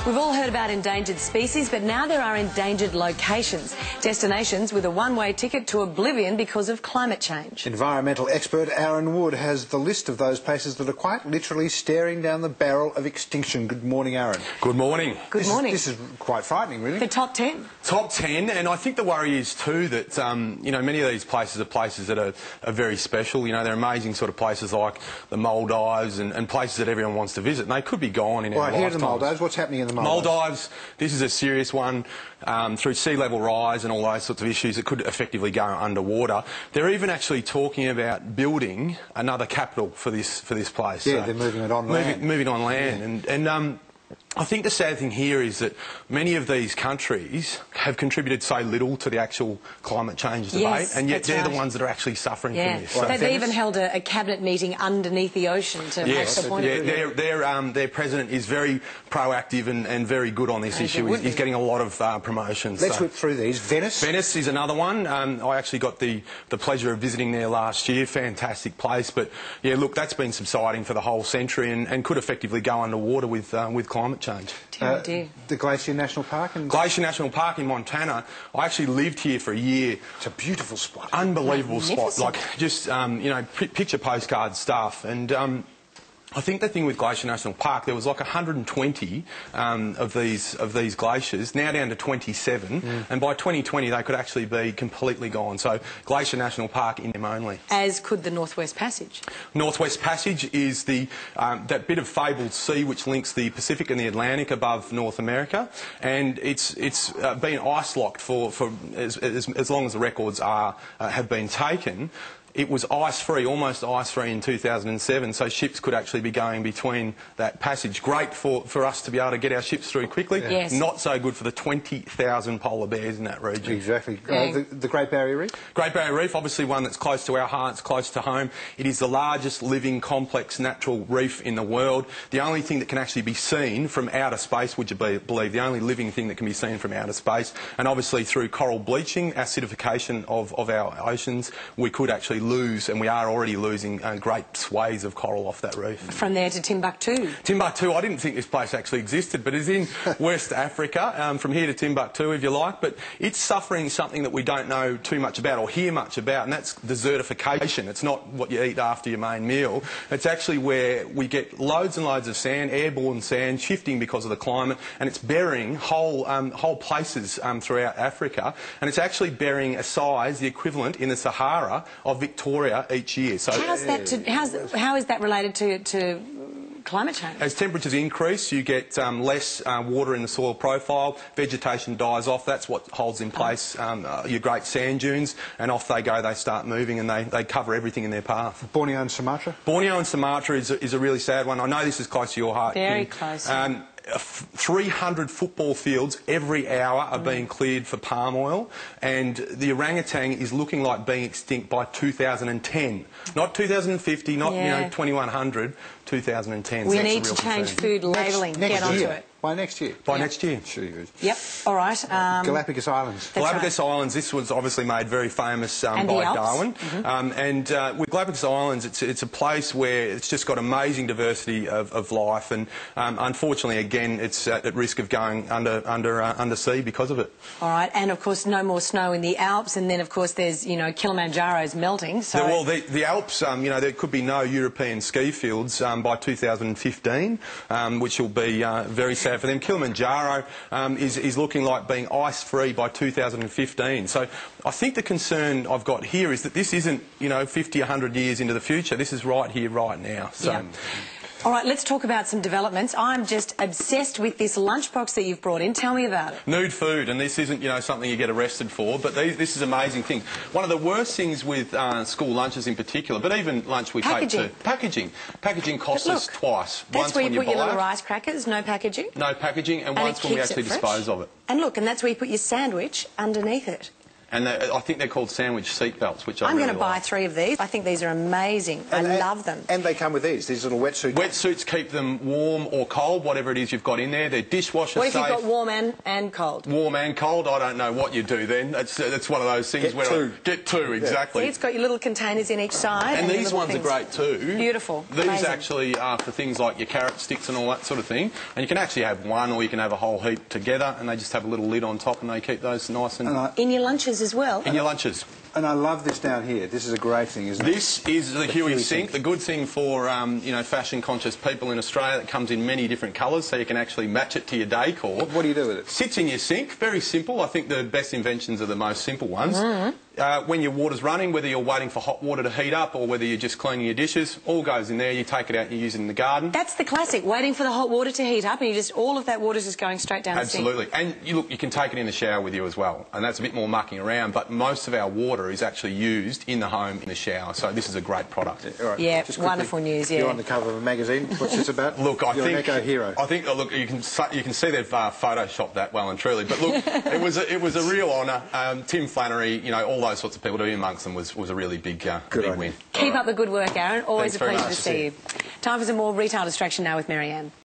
We've all heard about endangered species, but now there are endangered locations, destinations with a one-way ticket to oblivion because of climate change. Environmental expert Aaron Wood has the list of those places that are quite literally staring down the barrel of extinction. Good morning, Aaron. Good morning. Good morning. This is quite frightening, really. The top 10. Top 10, and I think the worry is too that, you know, many of these places are places that are very special. You know, they're amazing sort of places like the Maldives and places that everyone wants to visit, and they could be gone in our lifetimes. Here are the Maldives. What's happening in the Maldives? Maldives, this is a serious one. Through sea level rise and all those sorts of issues, it could effectively go underwater. They're even actually talking about building another capital for this place. Yeah, so they're moving it on land. Moving on land. And I think the sad thing here is that many of these countries have contributed so little to the actual climate change debate, Yes, and yet they're right. the ones that are actually suffering from this. Well, they even held a cabinet meeting underneath the ocean to make the point of it. Their president is very proactive and very good on this issue. He's getting a lot of promotions. Let's whip through these. Venice? Venice is another one. I actually got the pleasure of visiting there last year. Fantastic place. But, yeah, look, that's been subsiding for the whole century and could effectively go underwater with climate change. Dear. The Glacier National Park? Glacier National Park in Montana. I actually lived here for a year. It's a beautiful spot. Unbelievable spot. Like, just, you know, picture postcard stuff. And I think the thing with Glacier National Park, there was like 120 of these glaciers, now down to 27, and by 2020 they could actually be completely gone. So Glacier National Park in them only. As could the Northwest Passage. Northwest Passage is the that bit of fabled sea which links the Pacific and the Atlantic above North America, and it's been ice locked for as long as the records have been taken. It was ice-free, almost ice-free in 2007, so ships could actually be going between that passage. Great for us to be able to get our ships through quickly. Yeah. Yes. Not so good for the 20,000 polar bears in that region. Exactly. The Great Barrier Reef? Great Barrier Reef, obviously one that's close to our hearts, close to home. It is the largest living complex natural reef in the world. The only thing that can actually be seen from outer space, would you believe, the only living thing that can be seen from outer space. And obviously through coral bleaching, acidification of our oceans, we could actually lose, and we are already losing great swathes of coral off that reef. From there to Timbuktu. Timbuktu, I didn't think this place actually existed, but it's in West Africa, from here to Timbuktu, if you like, but it's suffering something that we don't know too much about or hear much about, and that's desertification. It's not what you eat after your main meal. It's actually where we get loads and loads of sand, airborne sand, shifting because of the climate, and it's burying whole places throughout Africa, and it's actually burying a size, the equivalent in the Sahara of Victoria each year. So how is that related to climate change? As temperatures increase, you get less water in the soil profile, vegetation dies off, that's what holds in place your great sand dunes, and off they go, they start moving, and they cover everything in their path. Borneo and Sumatra? Borneo and Sumatra is a really sad one. I know this is close to your heart. Very Kim. close. 300 football fields every hour are being cleared for palm oil, and the orangutan is looking like being extinct by 2010. Not 2050, not 2100, 2010. We need to change food labelling. Get onto it. By next year? By next year. Yep. All right. Galapagos Islands. Galapagos Islands, this was obviously made very famous by Darwin. And with Galapagos Islands, it's a place where it's just got amazing diversity of life, and unfortunately, again, it's at risk of going undersea because of it. All right. And, of course, no more snow in the Alps, and then, of course, there's, you know, Kilimanjaro's melting. So well, the Alps, you know, there could be no European ski fields by 2015, which will be very sad for them. Kilimanjaro is looking like being ice-free by 2015. So I think the concern I've got here is that this isn't, you know, 50, 100 years into the future. This is right here, right now. So. Yeah. All right, let's talk about some developments. I'm just obsessed with this lunchbox that you've brought in. Tell me about it. Nude food, and this isn't, you know, something you get arrested for, but this is amazing thing. One of the worst things with school lunches in particular, but even lunch we take to packaging. Packaging costs us twice. That's once where when you put your little buy rice crackers, no packaging. No packaging, and once when we actually dispose of it. And look, and that's where you put your sandwich underneath it. And I think they're called sandwich seat belts, which I'm really going to buy 3 of these. I think these are amazing. I love them. And they come with these little wetsuits. Wetsuits keep them warm or cold, whatever it is you've got in there. They're dishwasher What if safe. you've got warm and cold? Warm and cold, I don't know what you do then. That's one of those things get two, exactly. See, it's got your little containers in each side. And these ones are great too. Beautiful. These Amazing. actually are for things like your carrot sticks and all that sort of thing. And you can actually have one, or you can have a whole heap together, and they just have a little lid on top, and they keep those nice and in your lunches as well. in your lunches. And I love this down here. This is a great thing, isn't it? This is the Huey sink. The good thing for you know, fashion-conscious people in Australia, it comes in many different colours, so you can actually match it to your decor. What do you do with it? Sits in your sink. Very simple. I think the best inventions are the most simple ones. When your water's running, whether you're waiting for hot water to heat up or whether you're just cleaning your dishes, all goes in there. You take it out and you use it in the garden. That's the classic, waiting for the hot water to heat up, and you just all of that water's just going straight down the sink. Absolutely. And you can take it in the shower with you as well. And that's a bit more mucking around, but most of our water is actually used in the home in the shower. So this is a great product. All right. Yeah, Just wonderful news, yeah. You're on the cover of a magazine. What's this about? Look, You're an eco-hero. I think, look, you can see they've photoshopped that well and truly. But look, it was a real honour. Tim Flannery, you know, all those sorts of people to be amongst them was a really big win. Keep up the good work, Aaron. Always Thanks a pleasure to see you. Time for some more retail distraction now with Marianne.